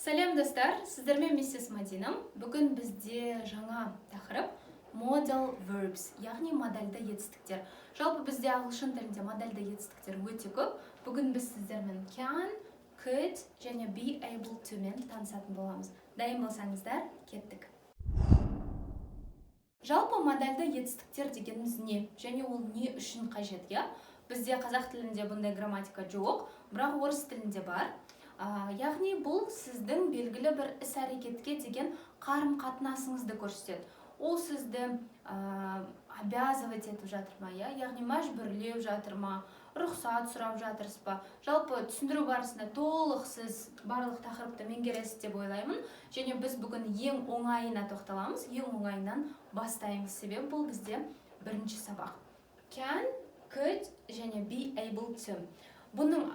Сәлем достар, сіздермен миссис Мадинам. Бүгін бізде жаңа тақырып modal verbs, яғни модальды етістіктер. Жалпы бізде ағылшын тілінде модальды етістіктер өте көп. Бүгін біз сіздермен can, could және be able to мен танысатын боламыз. Дайын болсаңыздар, кеттік. Жалпы модальды етістіктер дегеніміз не? Және ол не үшін қажет, я? Бізде қазақ тілінде бұндай грамматика жоқ, бірақ орыс тілінде бар. Яғни бұл сіздің белгілі бір іс-әрекетке деген қарым-қатынасыңызды көрсетеді. Ол сізді обязывать етіп жатыр ма, яғни мәжбүрлеп жатыр ма, рұқсат сұрап жатырсыз ба? Жалпы түсіндіру барысында толық сіз барлық тақырыпты меңгересіз деп ойлаймын. Және біз бүгін ең оңайына тоқталамыз, ең оңайынан бастаймыз. Себебі бұл бізде бірінші сабақ. Can, could және be able to. Бұның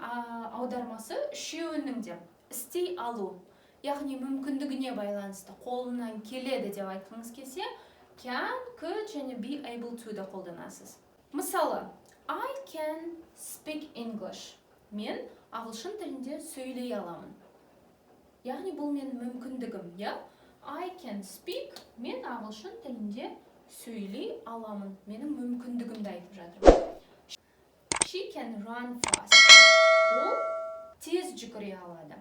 аудармасы үшеуінің де істей алу, яғни мүмкіндігіне байланысты қолынан келеді деп айтқыңыз келсе, can, could және be able to да қолданасыз. Мысалы, I can speak English. Мен ағылшын тілінде сөйлей аламын. Яғни бұл менің мүмкіндігім, I can speak, мен ағылшын тілінде сөйлей аламын. Менің мүмкіндігімді айтып жатырмын. She can run fast. Ол тез жүгіре алады.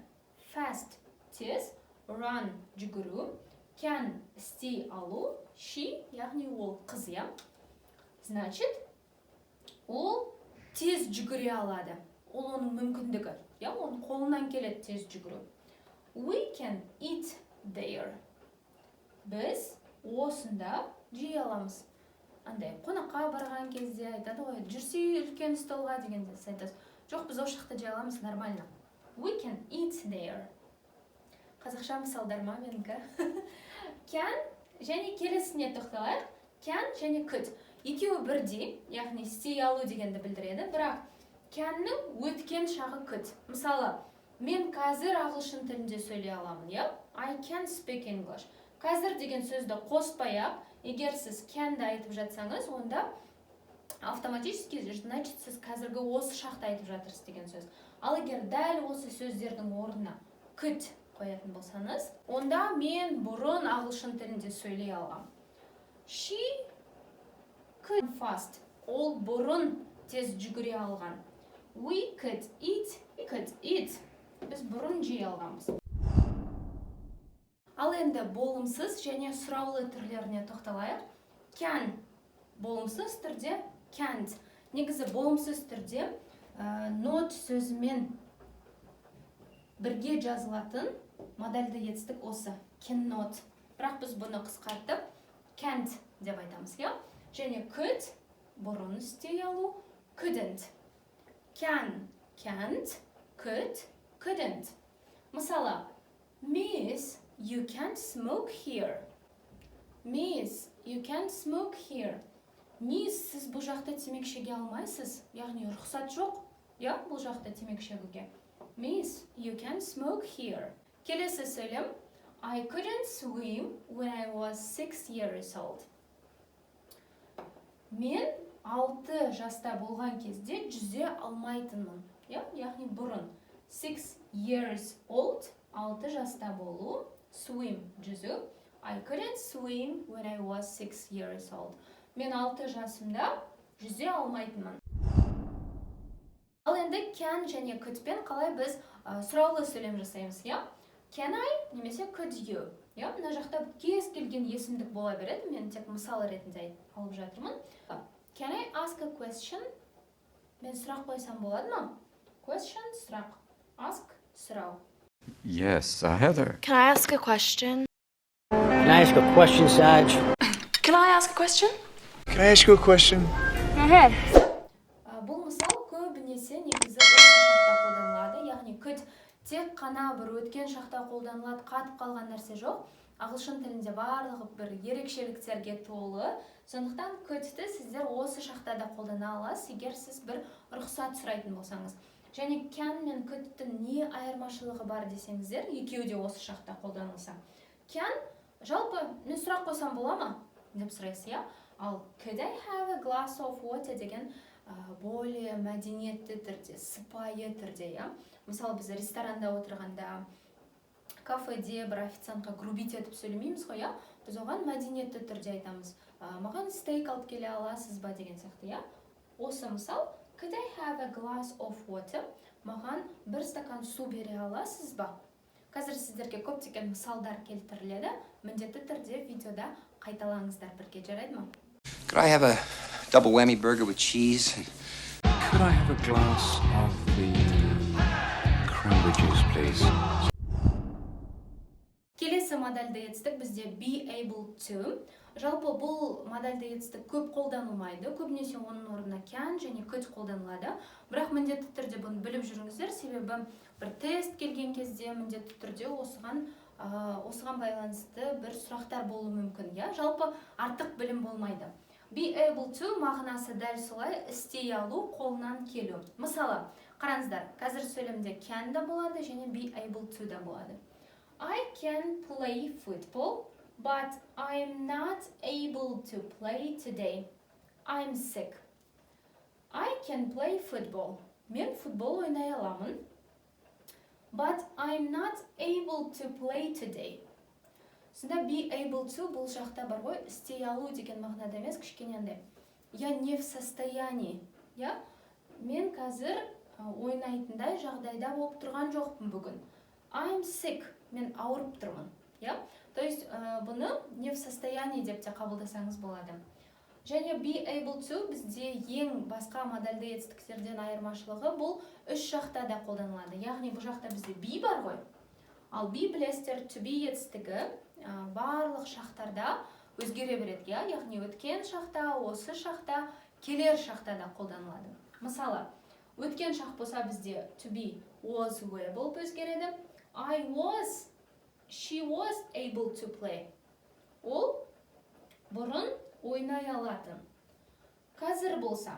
Fast тез, run жүгіру, can істей алу, she яғни ол қыз, Значит, ол тез жүгіре алады. Ол оның мүмкіндігі, оның қолынан келеді тез жүгіру. We can eat there. Біз осында жей аламыз. Андай қонаққа барған кезде айтады ғой, жүрсе үлкен столға дегенде айтасыз. Жоқ, біз осы жақта жей аламыз, нормально. We can eat there. Қазақша мысалдар ма менікі? Can және келесіне тоқталайық. Can және could. Екеуі бірдей, яғни істей алу дегенді білдіреді, бірақ can'ның өткен шағы could. Мысалы, мен қазір ағылшын тілінде сөйлей аламын, I can speak English. Қазір деген сөзді қоспай-ақ, егер сіз can'ді айтып жатсаңыз, онда автоматически, значит, сіз қазіргі осы шақта айтып жатырсыз деген сөз. Ал егер дәл осы сөздердің орнына could қоятын болсаңыз, онда мен бұрын ағылшын тілінде сөйлей алам. She could fast. Ол бұрын тез жүгіре алған. We could eat. Біз бұрын жей алғанбыз. Ал енді болымсыз және сұраулы түрлеріне тоқталайық. Can болымсыз түрде, can't. Негізі болымсыз түрде not сөзімен бірге жазылатын модальды етістік осы, cannot. Бірақ біз бұны қысқартып can't деп айтамыз, Және could бұрын істей алу, couldn't. Can, can't, could, couldn't. Мысалы, Miss, you can't smoke here. Miss, you can't smoke here. Miss, сіз бұл жақта темекі шеге алмайсыз. Яғни рұқсат жоқ, бұл жақта темекі шегуге. Miss, you can't smoke here. Келесі сөйлем. I couldn't swim when I was 6 years old. Мен 6 жаста болған кезде жүзе алмайтынмын. Яғни бұрын. 6 years old, 6 жаста болу. Swim, жүзу. I couldn't swim when I was 6 years old. Мен 6 жасымда жүзе алмайтынмын. Ал енді can және couldпен қалай біз сұраулы сөйлем жасаймыз, Can I немесе could you? Мына жақта кез келген есімдік бола береді. Мен тек мысал ретінде алып жатырмын. Can I ask a question? Мен сұрақ қойсам болады ма? Question, сұрақ. Ask, сұрау. Yes, Heather. Can I ask a question? Can I ask a question, Saj? Can I ask a question? Can I ask you a question? Бұл мысал көбінесе негізі осы шақта қолданылады, яғни could тек қана бір өткен шақта қолданылады, қатып қалған нәрсе жоқ. Ағылшын тілінде барлығы бір ерекшеліктерге толы. Сондықтан could'ті сіздер осы шақта да қолдана аласыз, егер сіз бір рұқсат сұрайтын болсаңыз. Және can мен could'тің не айырмашылығы бар десеңіздер, екеуі де осы шақта қолданылса. Can жалпы мен сұрақ қойсам бола ма деп сұрайсыз, Ал could I have a glass of water деген более мәдениетті түрде, сыпайы түрде, Мысалы, біз ресторанда отырғанда кафеде бір официантқа грубить етіп сөйлемейміз ғой, иә? Біз оған мәдениетті түрде айтамыз. Маған стейк алып келе аласыз ба деген сияқты, иә? Осы мысал, could I have a glass of water? Маған бір стакан су бере аласыз ба? Қазір сіздерге көптеген мысалдар келтіріледі. Міндетті түрде видеода қайталаңыздар бірге, жарайды ма? Could I have a double whammy burger with cheese? Could I have a glass of the cranberry juice, please? Келесі модальды етістік бізде be able to. Жалпы бұл модальды етістік көп қолданылмайды. Көбінесе оның орнына can және could қолданылады. Бірақ міндетті түрде бұны біліп жүріңіздер, себебі бір тест келген кезде міндетті түрде осыған байланысты бір сұрақтар болуы мүмкін, иә? Жалпы артық білім болмайды. Be able to мағынасы дәл солай, істей алу, қолынан келу. Мысалы, қараңыздар, қазір сөйлемде can да болады және be able to да болады. I can play football, but I'm not able to play today. I'm sick. I can play football. Мен футбол ойнай аламын. But I'm not able to play today. Сонда be able to бұл жақта бар ғой, істей алу деген мағынада емес, кішкене андай. Я не в состоянии. Я? Мен қазір ойнайтындай жағдайда болып тұрған жоқпын бүгін. I'm sick. Мен ауырып тұрмын. Я? То есть, бұны не в состоянии деп те қабылдасаңыз болады. Және be able to бізде ең басқа модальды етістіктерден айырмашылығы бұл үш жақта да қолданылады. Яғни бұл жақта бізде be бар ғой. Ал be білесіздер to be етістігі барлық шақтарда өзгере береді. Яғни өткен шақта, осы шақта, келер шақта да қолданылады. Мысалы, өткен шақ болса бізде to be was were болып өзгереді. She was able to play. Ол бұрын ойнай алатын. Қазір болса,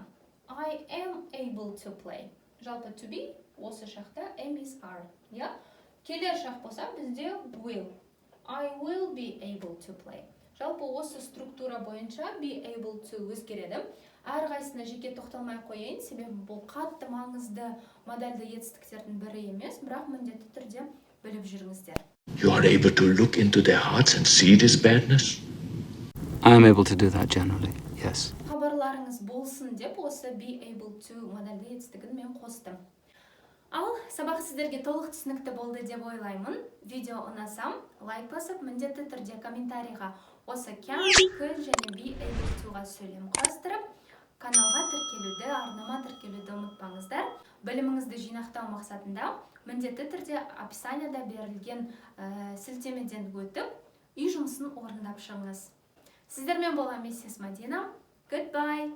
I am able to play. Жалпы to be, осы шақта am is are. Келер шақ болса, бізде will. I will be able to play. Жалпы осы структура бойынша be able to өзгереді. Әрқайсысына жеке тоқталмай қояйын, себебі бұл қатты маңызды модальды етістіктердің бірі емес, бірақ міндетті түрде біліп жүріңіздер. You are able to look into their hearts and see this badness? I am able to do that generally, yes. Хабарларыңыз болсын деп осы be able to модальды етістігін мен қостым. Ал сабақ сіздерге толық түсінікті болды деп ойлаймын. Видео ұнасам, лайк басып, міндетті түрде комментарийға осы can, could және be able to-ға сөйлем құрастырып, каналға тіркелуді, арнама тіркелуді ұмытпаңыздар. Біліміңізді жинақтау мақсатында міндетті түрде описанияда берілген сілтемеден өтіп, үй жұмысын орындап шығыңыз. Сіздермен болған миссис Мадина. Goodbye!